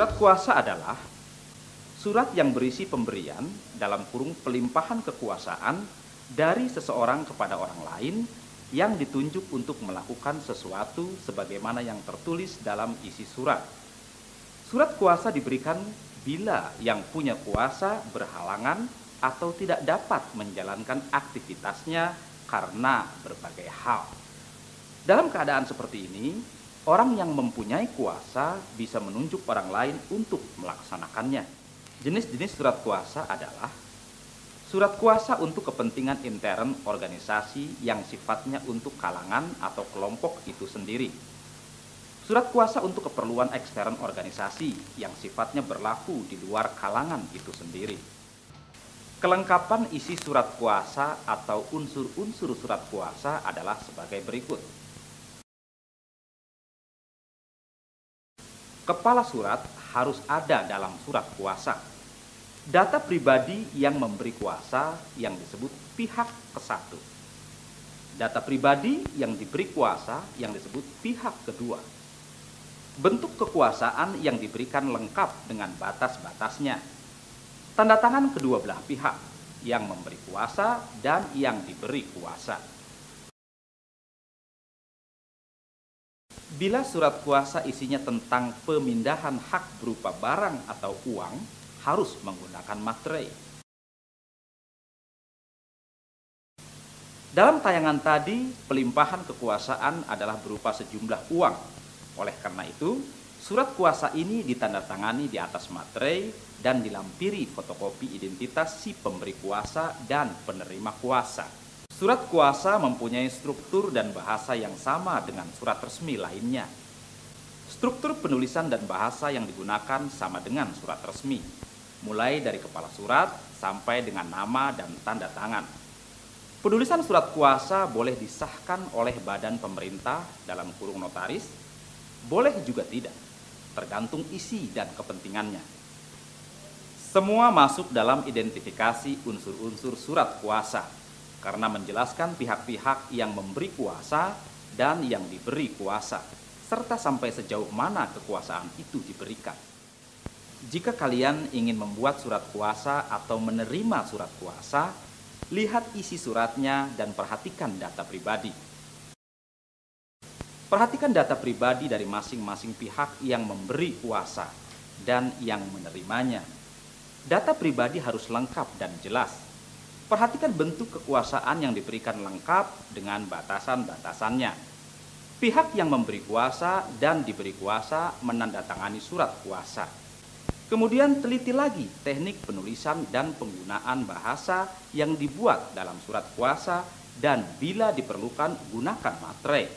Surat kuasa adalah surat yang berisi pemberian dalam kurung pelimpahan kekuasaan dari seseorang kepada orang lain yang ditunjuk untuk melakukan sesuatu sebagaimana yang tertulis dalam isi surat. Surat kuasa diberikan bila yang punya kuasa berhalangan atau tidak dapat menjalankan aktivitasnya karena berbagai hal. Dalam keadaan seperti ini, orang yang mempunyai kuasa bisa menunjuk orang lain untuk melaksanakannya. Jenis-jenis surat kuasa adalah surat kuasa untuk kepentingan intern organisasi yang sifatnya untuk kalangan atau kelompok itu sendiri. Surat kuasa untuk keperluan ekstern organisasi yang sifatnya berlaku di luar kalangan itu sendiri. Kelengkapan isi surat kuasa atau unsur-unsur surat kuasa adalah sebagai berikut. Kepala surat harus ada dalam surat kuasa. Data pribadi yang memberi kuasa yang disebut pihak ke-1. Data pribadi yang diberi kuasa yang disebut pihak kedua. Bentuk kekuasaan yang diberikan lengkap dengan batas-batasnya. Tanda tangan kedua belah pihak yang memberi kuasa dan yang diberi kuasa. Bila surat kuasa isinya tentang pemindahan hak berupa barang atau uang, harus menggunakan materai. Dalam tayangan tadi, pelimpahan kekuasaan adalah berupa sejumlah uang. Oleh karena itu, surat kuasa ini ditandatangani di atas materai dan dilampiri fotokopi identitas si pemberi kuasa dan penerima kuasa. Surat kuasa mempunyai struktur dan bahasa yang sama dengan surat resmi lainnya. Struktur penulisan dan bahasa yang digunakan sama dengan surat resmi, mulai dari kepala surat sampai dengan nama dan tanda tangan. Penulisan surat kuasa boleh disahkan oleh badan pemerintah dalam kurung notaris, boleh juga tidak, tergantung isi dan kepentingannya. Semua masuk dalam identifikasi unsur-unsur surat kuasa karena menjelaskan pihak-pihak yang memberi kuasa dan yang diberi kuasa, serta sampai sejauh mana kekuasaan itu diberikan. Jika kalian ingin membuat surat kuasa atau menerima surat kuasa, lihat isi suratnya dan perhatikan data pribadi. Perhatikan data pribadi dari masing-masing pihak yang memberi kuasa dan yang menerimanya. Data pribadi harus lengkap dan jelas. Perhatikan bentuk kekuasaan yang diberikan lengkap dengan batasan-batasannya. Pihak yang memberi kuasa dan diberi kuasa menandatangani surat kuasa. Kemudian teliti lagi teknik penulisan dan penggunaan bahasa yang dibuat dalam surat kuasa dan bila diperlukan gunakan materai.